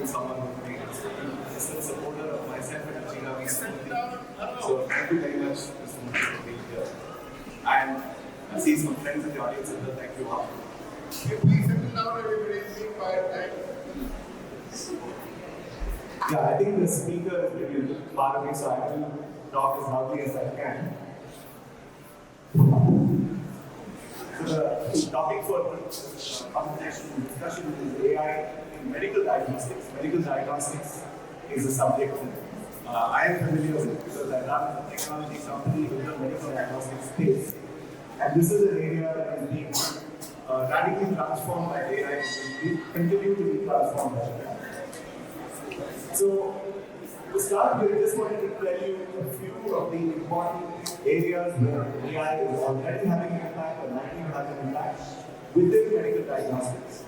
with someone who's been a distant supporter of myself and Achira. So thank you very much, Mr. Murthy, for being here. And I see some friends in the audience as well. Thank you all. Please settle down, everybody. Be quiet. Yeah, I think the speaker is maybe a little far away, so I will talk as loudly as I can. So the topic for conversation and discussion is AI in medical diagnostics. Medical diagnostics is a subject I am familiar with because I run a technology company in the medical diagnostics space. And this is an area that is being radically transformed by AI and will continue to be transformed by AI. So, to start with, I just wanted to tell you a few of the important areas where AI is already having an impact or likely to have an impact within medical diagnostics.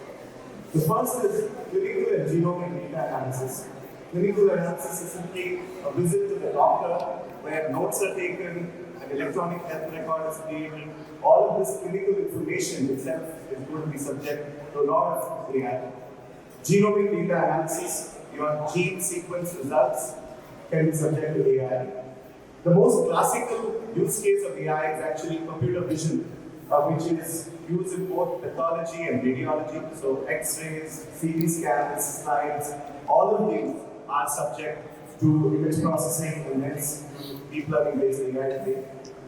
The first is clinical and genomic data analysis. Clinical analysis is simply a visit to the doctor where notes are taken, an electronic health record is created. All of this clinical information itself is going to be subject to a lot of AI. Genomic data analysis, your gene sequence results can be subject to AI. The most classical use case of AI is actually computer vision, which is used in both pathology and radiology. So X-rays, CT scans, slides, all of these are subject to image processing and hence to deep learning based AI today,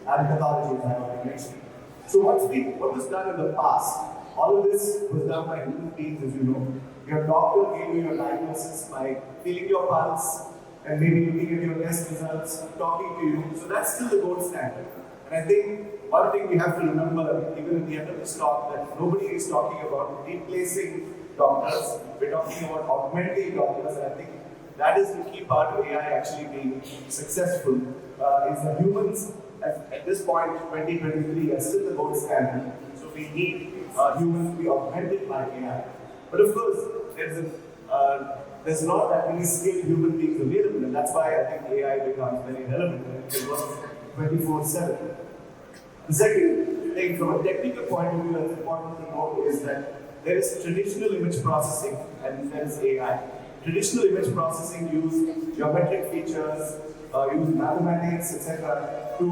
and pathology as I already mentioned. So what was done in the past? All of this was done by human beings, as you know. Your doctor gave you your diagnosis by feeling your pulse and maybe looking at your test results, talking to you. So that's still the gold standard. And I think one thing we have to remember, even at the end of this talk, that nobody is talking about replacing doctors. We're talking about augmenting doctors. And I think that is the key part of AI actually being successful. Is that humans, at this point, 2023, are still the gold standard. So we need humans to be augmented by AI. But of course, there's not that many skilled human beings available, and that's why I think AI becomes very relevant and it can work 24/7. The second thing, from a technical point of view, that's important to note is that there is traditional image processing and there is AI. Traditional image processing use geometric features, use mathematics, etc., to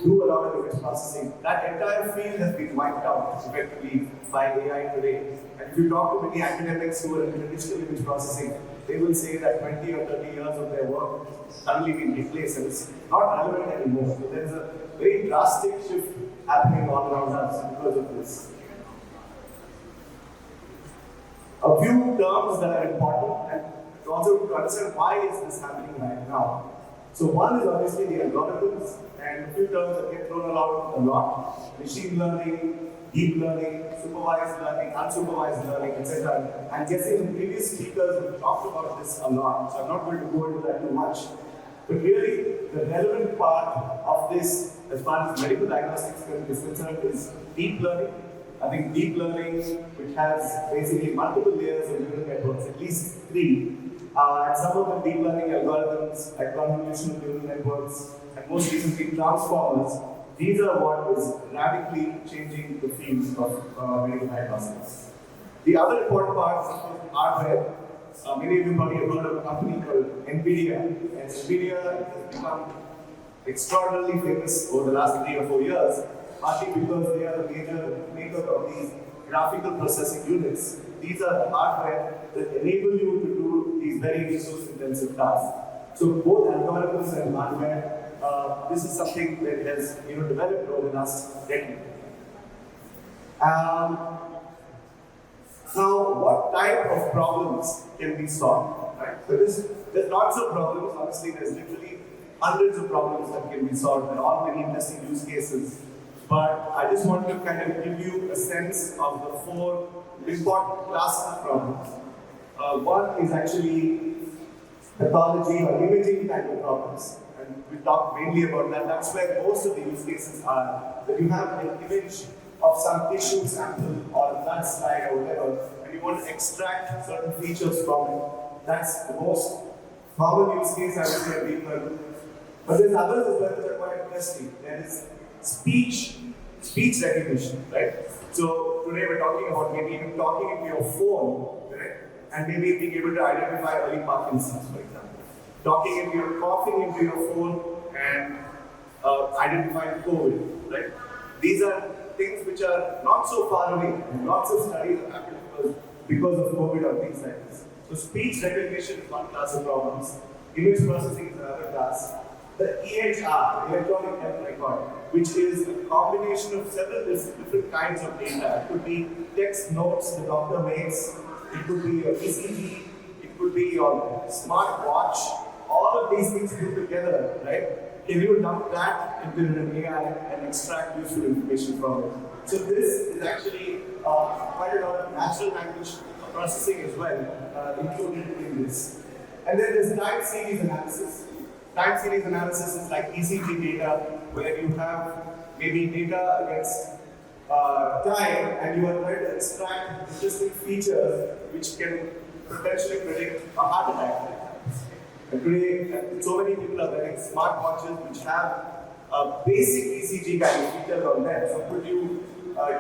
do a lot of image processing. That entire field has been wiped out effectively by AI today. And if you talk to many academics who are in traditional image processing, they will say that 20 or 30 years of their work suddenly been replaced and it's not relevant anymore. So there is a very drastic shift happening all around us because of this. A few terms that are important and to also understand why is this happening right now. So one is obviously the algorithms and a few terms that get thrown around a lot. Machine learning, deep learning, supervised learning, unsupervised learning, etc. I'm guessing the previous speakers have talked about this a lot, so I'm not going to go into that too much. But really, the relevant part of this, as far as medical diagnostics is concerned, is deep learning. I think deep learning, which has basically multiple layers of neural networks, at least 3, and some of the deep learning algorithms, like convolutional neural networks, and most recently transformers, these are what is radically changing the field of medical diagnostics. The other important part is, of course, hardware. Many of you probably have heard of a company called NVIDIA, and NVIDIA has become extraordinarily famous over the last 3 or 4 years, partly because they are the major maker of these graphical processing units. These are the hardware that enable you to do these very resource-intensive tasks. So both algorithms and hardware, this is something that has developed over the last decade. Now, what type of problems can be solved? Right? So there's lots of problems. Honestly, there's literally hundreds of problems that can be solved, and all very interesting use cases. But I just want to kind of give you a sense of the 4 important classes of problems. One is actually pathology or imaging type of problems. And we talked mainly about that. That's where most of the use cases are. That you have an image of some tissue sample or a blood slide or whatever, and you want to extract certain features from it. That's the most common use case I would say of deep learning. But there's others as well that are quite interesting. There is speech recognition, right? So today we're talking about maybe even talking into your phone, right? and maybe being able to identify early Parkinson's, for example. Talking into your, coughing into your phone and identifying COVID, right? These are things which are not so far away, and lots of studies have happened because of COVID or things like this. So speech recognition is one class of problems, image processing is another class. The EHR, electronic health record, which is a combination of several different kinds of data. It could be text notes the doctor makes, it could be your ECG, it could be your smart watch, all of these things put together, right? Can you dump that into an AI and extract useful information from it? So this is actually quite a lot of natural language processing as well, included in this. And then there's time series analysis. Time series analysis is like ECG data, where you have maybe data against time, and you are trying to extract interesting features which can potentially predict a heart attack. And today, so many people are wearing smartwatches which have a basic ECG kind of feature on them. So could you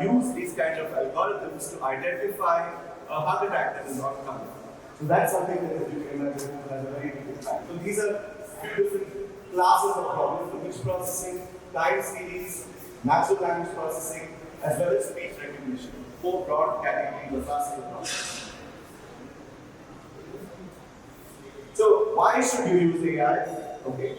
use these kind of algorithms to identify a heart attack that is not coming? So that's something that you can imagine has a very big impact. So these are few different classes of problems: image processing, time series, natural language processing, as well as speech recognition. Four broad categories of classes of problems. So why should you use AI? Okay.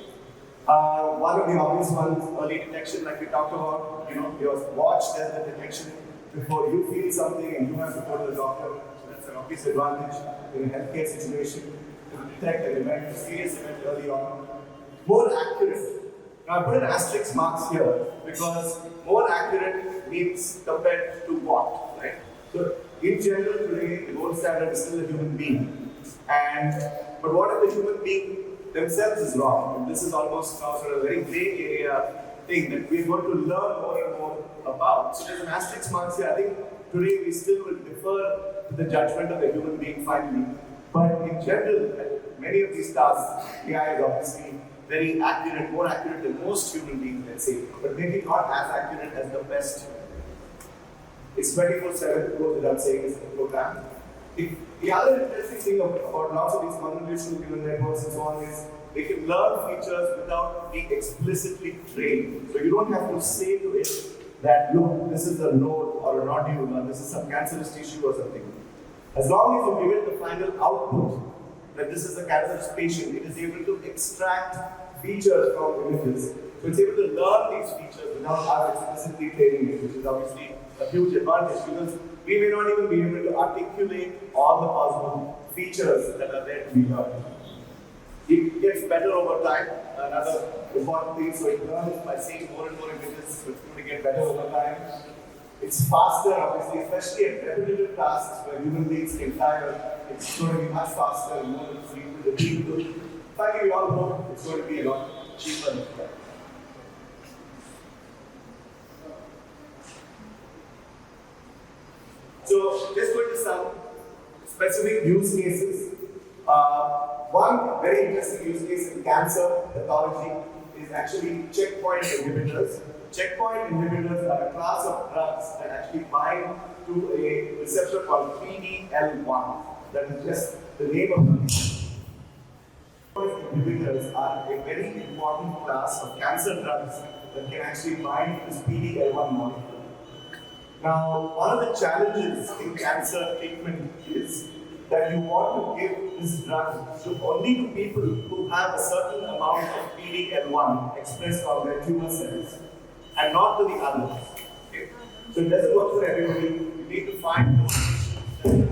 One of the obvious ones, early detection, like we talked about. Your watch does the detection before you feel something and you have to go to the doctor. So that's an obvious advantage in a healthcare situation to detect an event, a serious event early on. More accurate. Now I put an asterisk marks here because more accurate means compared to what, right? So in general today, the gold standard is still a human being. But what if the human being themselves is wrong? And this is almost now sort of a very gray area thing that we're going to learn more and more about. So there's an asterisk marks here. I think today we still will defer to the judgment of the human being finally. But in general, many of these tasks, AI is obviously very accurate, more accurate than most human beings, let's say, but maybe not as accurate as the best. It's 24/7, goes without saying, is the program. The other interesting thing about lots of these convolutional neural networks and so on is they can learn features without being explicitly trained. So you don't have to say to it that, look, this is a node or a nodule, or this is some cancerous tissue or something. As long as you give it the final output, that this is a cancerous patient, it is able to extract features from images. So it's able to learn these features without us explicitly training it, which is obviously a huge advantage because we may not even be able to articulate all the possible features that are there to be learned. It gets better over time. Another important thing, so it learns by seeing more and more images, so it's going to get better over time. It's faster, obviously, especially at repetitive tasks where human beings can tire. It's going to be much faster and more repeatable. Finally, we all hope it's going to be a lot cheaper. So, just going to some specific use cases. One very interesting use case in cancer pathology is actually checkpoint inhibitors. Checkpoint inhibitors are a class of drugs that actually bind to a receptor called PD-L1. That is just the name of the checkpoint inhibitors are a very important class of cancer drugs that can actually bind to this PD-L1 molecule. Now, one of the challenges in cancer treatment is that you want to give this drug to only to people who have a certain amount of PD-L1 expressed on their tumor cells and not to the others. Okay? So it doesn't work for everybody. You need to find those patients.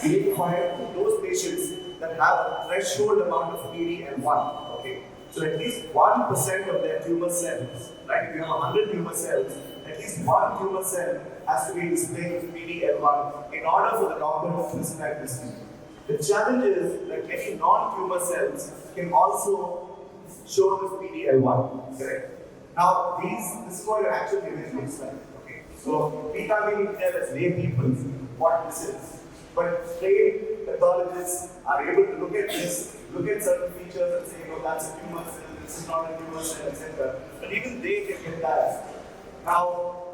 You need to find those patients that have a threshold amount of PD-L1. Okay? So at least 1% of their tumor cells, right? If you have 100 tumor cells, at least one tumor cell has to be displaying with PD-L1 in order for the doctor to prescribe this treatment. The challenge is that many non-tumor cells can also show this PD-L1. Correct? Now, this is what an actual image looks like. Okay? So we can't really tell as lay people what this is. But trained pathologists are able to look at this, look at certain features and say, that's a tumor cell, this is not a tumor cell, etc. But even they can get biased. Now,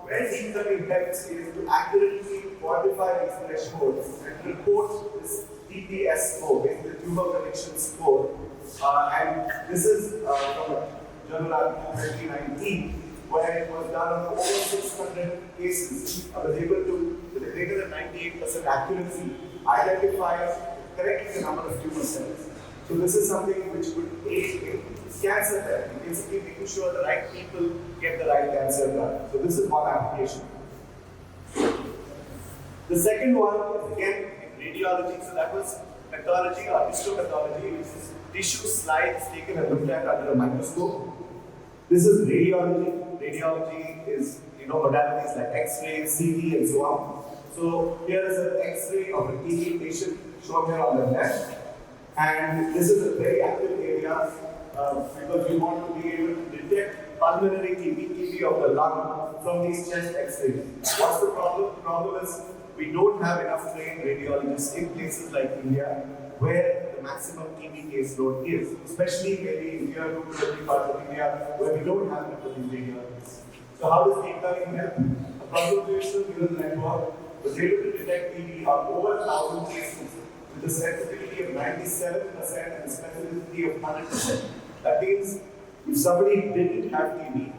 where deep learning helps is to accurately quantify these thresholds and report this TPS score, the tumor prediction score. And this is from a journal article 2019, where it was done on over 600 cases. I was able to, with a greater than 98% accuracy, identify correctly the number of tumor cells. So this is something which would aid in cancer therapy, basically making sure the right people get the right cancer drug. So this is one application. The second one is again in radiology. So that was pathology or histopathology, which is tissue slides taken and looked at under a microscope. This is radiology. Radiology is modalities like X-ray, CT, and so on. So here is an X-ray of a TB patient shown here on the left, and this is a very active area because we want to be able to detect pulmonary TB of the lung from these chest X-rays. What's the problem? The problem is we don't have enough trained radiologists in places like India where the maximum TB case load is, especially maybe in tier 2 to 3 parts of India where we don't have enough of these radiologists. So how does deep learning help? A computational neural network was able to detect TB on over 1,000 cases with a sensitivity of 97% and a specificity of 100%. That means if somebody didn't have TB,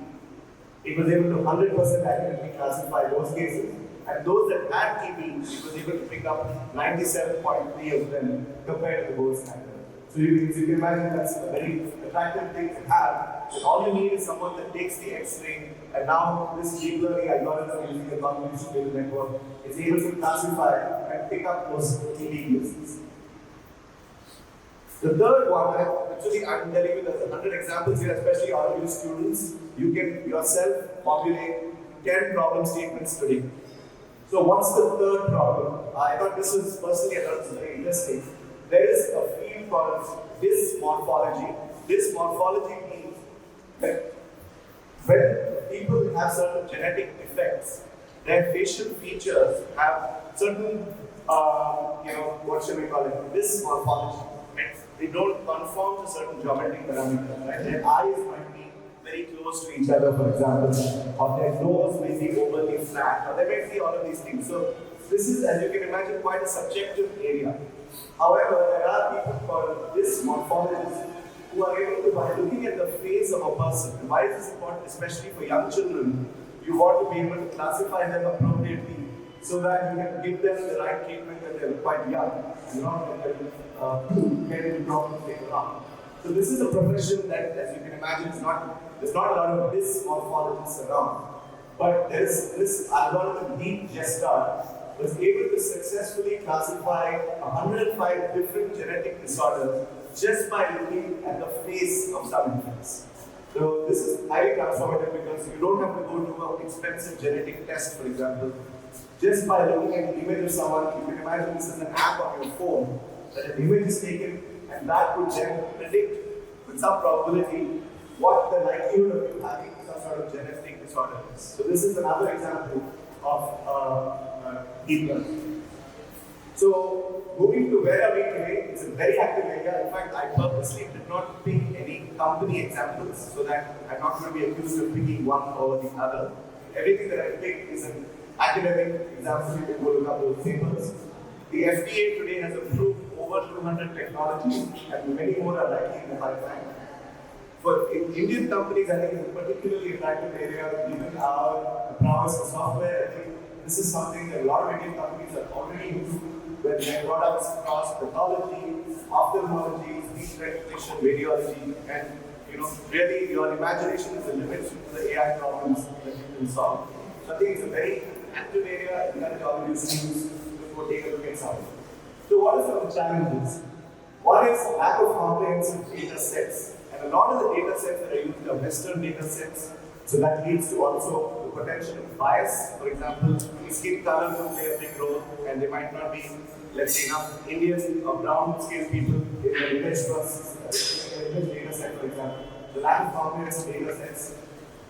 it was able to 100% accurately classify those cases. And those that had TB, it was able to pick up 97.3 of them compared to the gold standard. So you can imagine that's a very attractive thing to have. And all you need is someone that takes the X-ray, and now this deep learning algorithm using a convolutional neural network is able to classify and pick up those TB cases. The third one, actually I'm telling you there's 100 examples here, especially all of you students. You can yourself formulate 10 problem statements today. So what's the third problem? I thought this was personally, I thought it was very interesting. There is a field called dysmorphology. Dysmorphology means that when people have certain genetic defects, their facial features have certain, what should we call it? Dysmorphology. Right? They don't conform to certain geometric parameters. Right? Their eyes might be very close to each other, for example, or their nose may be overly flat, or they may see all of these things. So this is, as you can imagine, quite a subjective area. However, there are people called dysmorphologists who are able to, by looking at the face of a person, and why is this important, especially for young children, you want to be able to classify them appropriately so that you can give them the right treatment when they're quite young, and not let them get into problems later on. So this is a profession that, as you can imagine, there's not a lot of dysmorphologists around. But there's this algorithm, DIagnostics, was able to successfully classify 105 different genetic disorders just by looking at the face of some infants. So this is highly transformative because you don't have to go to an expensive genetic test, for example. Just by looking at the image of someone, you can imagine this is an app on your phone, that an image is taken, and that would then predict with some probability what the likelihood of you having some sort of genetic disorder is. So this is another example of deep learning. So moving to where are we today, it's a very active area. In fact, I purposely did not pick any company examples so that I'm not going to be accused of picking one over the other. Everything that I picked is an academic example. You can go look up those papers. The FDA today has approved over 200 technologies, and many more are likely in the pipeline. For Indian companies, I think it's a particularly attractive area. Given our prowess in software, I think this is something that a lot of Indian companies are already into, where their products cross pathology, ophthalmology, speech recognition, radiology, and really your imagination is the limit to the AI problems that you can solve. So I think it's a very active area. I encourage all of you students to go take a look at some. So what are some of the challenges? One is lack of comprehensive data sets. And a lot of the data sets that are used are Western data sets. So that leads to also the potential of bias. For example, skin color will play a big role, and there might not be, let's say, enough Indian or brown skinned people in the image data set, for example. The lack of comprehensive data sets.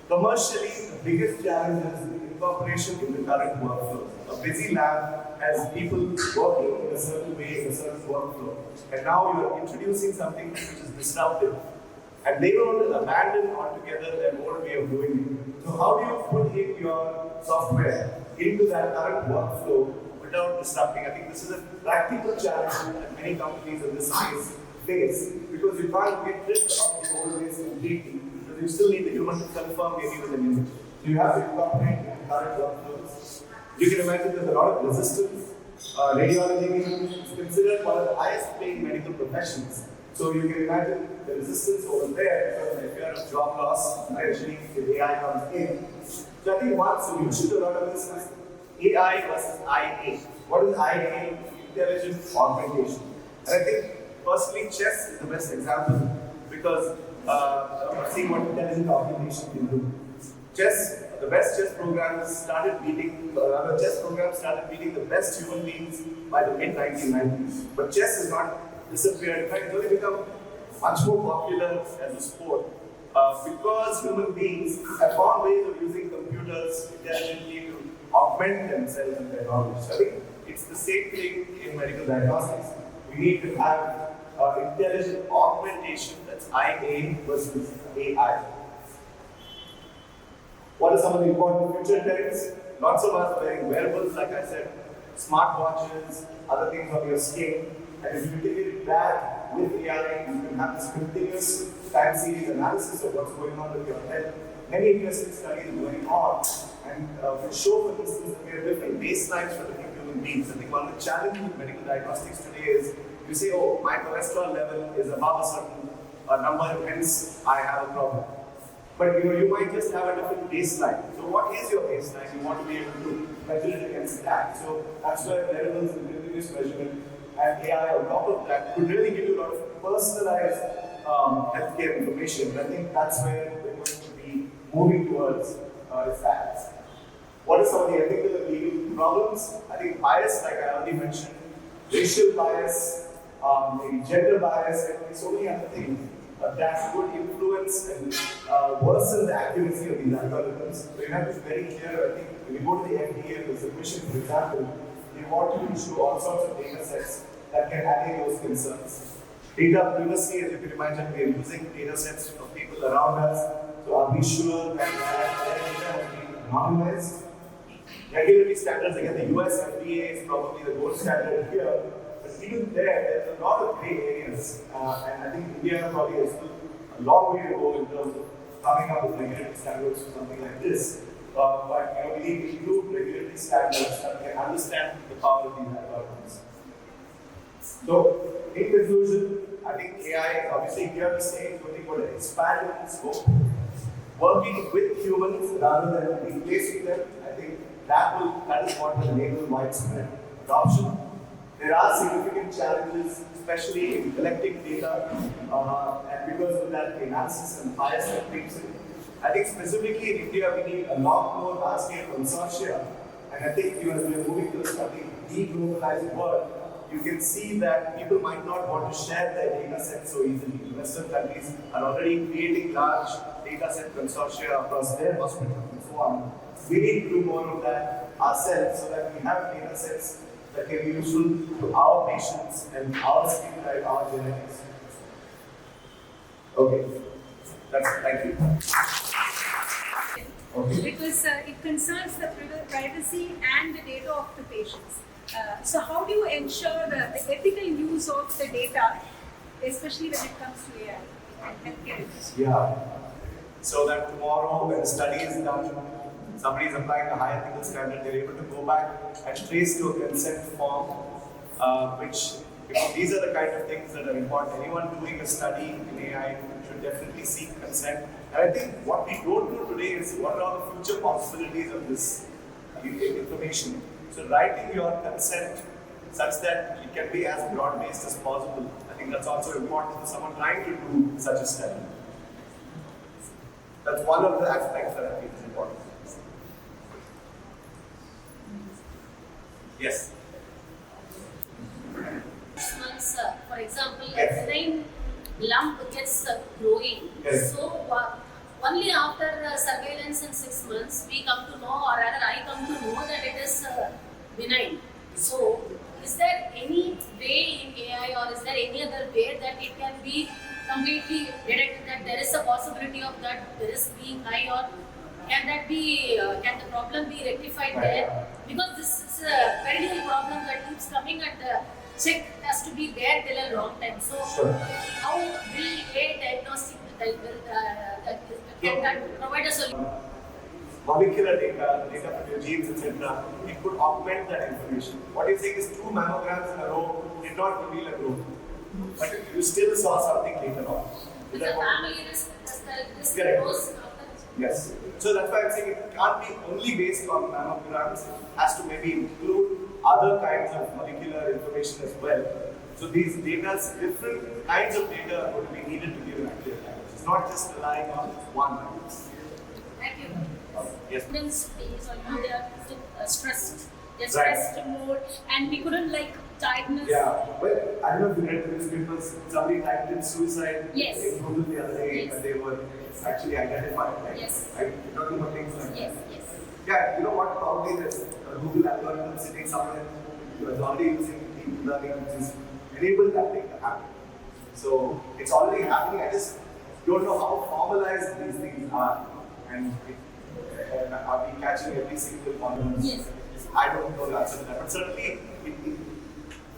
Commercially, the biggest challenge is in incorporation in the current workflow. A busy lab has people working in a certain way, in a certain workflow. And now you are introducing something which is disruptive. And they don't abandon altogether their old way of doing it. So how do you put in your software into that current workflow without disrupting? I think this is a practical challenge that many companies in this space face, because you can't get rid of the old ways completely, because you still need the human to confirm maybe with an image. So you have to incorporate in current workflows. You can imagine there's a lot of resistance. Radiology is considered one of the highest paying medical professions. So you can imagine the resistance over there because of the fear of job loss, especially if AI comes in. So I think one solution to a lot of this is AI versus IA. What is IA? Intelligent augmentation. And I think personally chess is the best example because of seeing what intelligent augmentation can do. Chess, the best chess programs started beating the best human beings by the mid-1990s. But chess has not disappeared. In fact, it's only become much more popular as a sport because human beings have found ways of using computers intelligently to augment themselves and their knowledge. So I think it's the same thing in medical diagnostics. We need to have intelligent augmentation, that's IA versus AI. What are some of the important future trends? Not so much wearing wearables, like I said, smartwatches, other things on your skin. And if you integrate that with AI, you can have this continuous time series analysis of what's going on with your health. Many interesting studies are going on, and will show, for instance, that we have different baselines for different human beings. I think one of the challenges with medical diagnostics today is you say, oh, my cholesterol level is above a certain number, hence I have a problem. But you might just have a different baseline. So what is your baseline? You want to be able to measure it against that. So that's why wearables and continuous measurement and AI on top of that could really give you a lot of personalized healthcare information. And I think that's where we're going to be moving towards is that. What are some of the ethical and legal problems? I think bias, like I already mentioned, racial bias, maybe gender bias, and so many other things that would influence and worsen the accuracy of these algorithms. So you have to be very clear. I think when you go to the FDA and the submission, for example, they want you to show all sorts of data sets that can allay those concerns. Data privacy, as you can imagine, we are using data sets of people around us. So are we sure that their data has been anonymized? Regulatory standards, again, the US FDA is probably the gold standard here. But even there's a lot of gray areas. And I think India probably has still a long way to go in terms of coming up with regulatory standards for something like this. But we need to improve regulatory standards that can understand the power of these algorithms. So, in conclusion, I think AI is obviously here to stay. It's going to expand its scope. Working with humans rather than replacing them, I think that is what will enable widespread adoption. There are significant challenges, especially in collecting data, and because of that, the analysis and bias that creeps in. I think specifically in India, we need a lot more large-scale consortia, and I think as we are moving to a slightly deglobalized world, you can see that people might not want to share their data sets so easily. Western countries are already creating large data set consortia across their hospitals and so on. We need to do more of that ourselves so that we have data sets that can be useful to our patients and our skin type, our genetics. Okay, that's it. Thank you. Okay. Because it concerns the privacy and the data of the patients. So how do you ensure the ethical use of the data, especially when it comes to AI and healthcare industry? Yeah. So that tomorrow when the study is done, somebody is applying a high ethical standard, they're able to go back and trace to a consent form, which these are the kind of things that are important. Anyone doing a study in AI should definitely seek consent. And I think what we don't know today is what are all the future possibilities of this information. So writing your consent such that it can be as broad-based as possible. I think that's also important for someone trying to do such a study. That's one of the aspects that I think is important. Yes? 6 months, for example, Yes. a benign lump gets growing. Yes. So, only after surveillance in 6 months we come to know, or rather I come to know that it is benign. So, is there any way in AI, or is there any other way that it can be completely detected, that there is a possibility of that risk being high, or can that be, can the problem be rectified there? Because this is a perennial problem that keeps coming, and the check has to be there till a long time. So, how will diagnostic can that provide a solution? Molecular data from your genes, etc., it could augment that information. What you're saying is 2 mammograms in a row did not reveal a growth, but you still saw something later on. Is the family risk Correct. goes Yes. So that's why I'm saying it can't be only based on mammograms. It has to maybe include other kinds of molecular information as well. So these data, different kinds of data are going to be needed to give an accurate diagnosis. It's not just relying on one. Thank you. Yes. Students face, or they are stressed. They're Right. stressed more, and we couldn't diagnose. Yeah. Well, I don't know if you read the newspapers. Somebody typed in suicide Yes. in Google the other day, Yes. and they were actually identified. Right? Yes. Right? You're talking about things like Yes, that. yes. Yeah, you know what? Probably there's a Google algorithm sitting somewhere who is already using deep learning, which is enabled that thing to happen. So it's already happening. I just don't know how formalized these things are, and are we catching every single one? Yes. I don't know the answer to that, but certainly in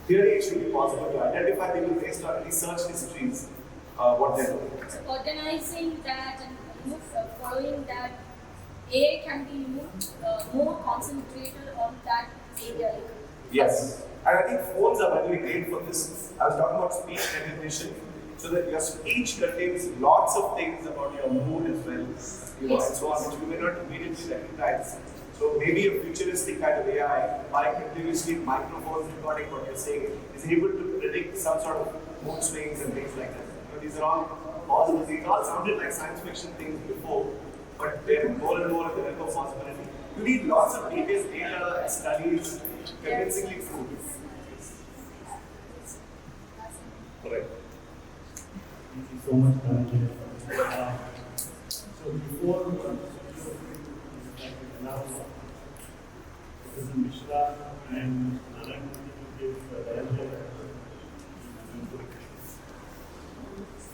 theory it should be possible to identify people based on research histories, what they're doing. So organizing that and following that, AI can be more concentrated on that area. Yes, and I think phones are very great for this. I was talking about speech recognition, so that your speech contains lots of things about your mood as well, and so on, which you may not immediately recognize. So maybe a futuristic kind of AI, by continuously microphones recording what you're saying, is able to predict some sort of mood swings and things like that. These are all possible. These all sounded like science fiction things before, but they're more and more of the realm of possibility. You need lots of detailed data, studies, convincingly proved. Correct. Thank you so much, Dhanajay. So before now, Professor Mishra and Narayan will give Dhanajay.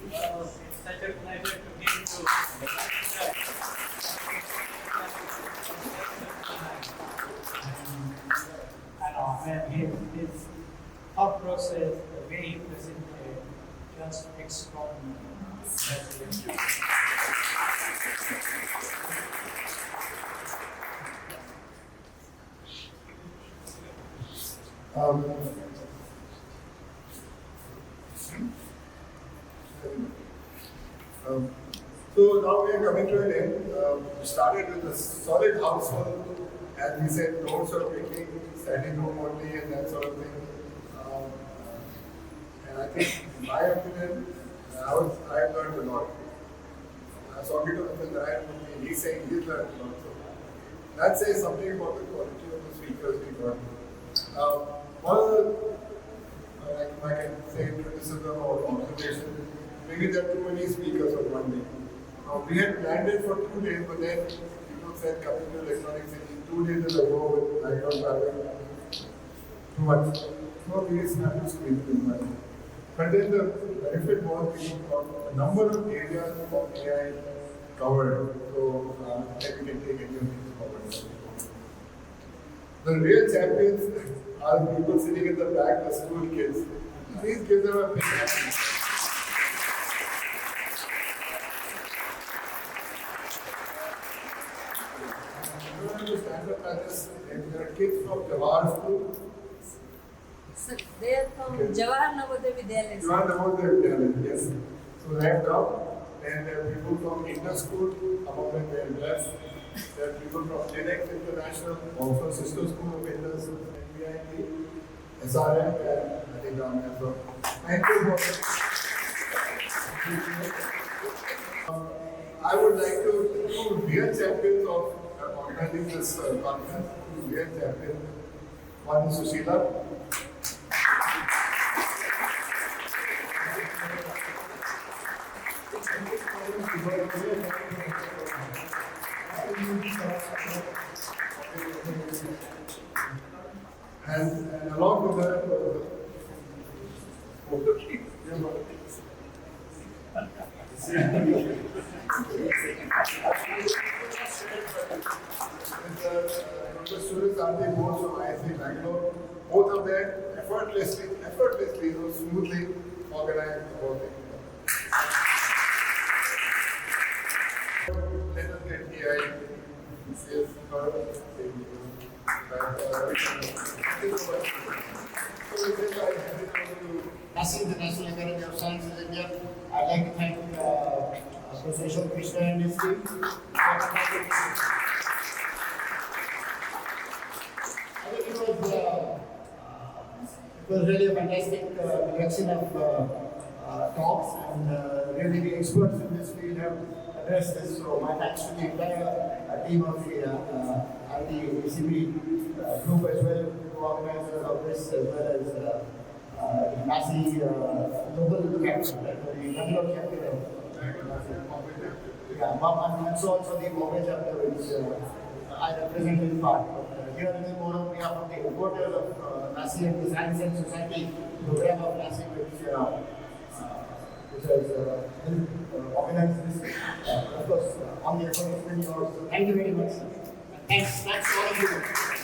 It's such a pleasure to meet you. His thought process, the way he presented, just extraordinary. So now we are coming to an end. We started with a solid household, as we said, notes are taking, standing room only, and that sort of thing. And I think, in my opinion, I have learned a lot. I was talking to Mr. Narayan, and he's saying he's learned a lot. So that says something about the quality of the speakers we got. One of the, if I can say, criticism or observation, maybe there are too many speakers on one day. We had planned it for 2 days, but then people said coming to electronics in 2 days in a row with Bangalore traffic, too much. So we just have to squeeze it in one. But then the benefit was we got a number of areas of AI covered, so then we can take any of these forward. The real champions are people sitting in the back, the school kids. Please give them a big hand. Stand up at this. There are kids from Jawahar School. Sir, they are from Jawahar Navodaya Vidyalaya. Jawahar Navodaya Vidyalaya, yes. So they have come, and there are people from Inter School, some of them were blessed. There are people from DIagnostics International, also sister school of Inter, AIed, SRM, and I think down as well. Thank you for I would like to two real champions of organizing this conference, two real champions. One is Sushila. The students are the boards from AIed Bangalore. Both of them effortlessly, smoothly organized the whole thing. Let us get AIed. Sales card. Passing the National Academy of Sciences India, I'd like to thank Professor Krishna and his team. I think it was really a fantastic collection of talks, and really the experts in this field have addressed this. So my thanks to the entire team of the ITCB group as well, the organizers of this, as well as NASI global chapter, the Bangalore chapter of and so also the Bombay chapter, which I represent in part. Here in the more on behalf of the headquarters of NASI and the Science and Society program of NASI, which has organized this, of course, on the effort yours. So thank you very much. Thanks to all of you.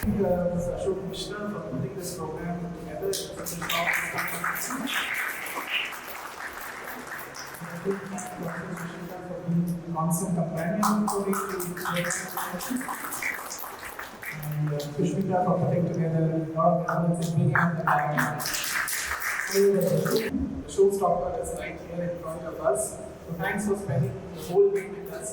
Mr. Ashok Krishna for putting this program together. It's such a strong for being a constant companion for me and Pushpita for putting together a lot of elements in bringing up the diagram. The showstopper is right here in front of us. So thanks for spending the whole week with us.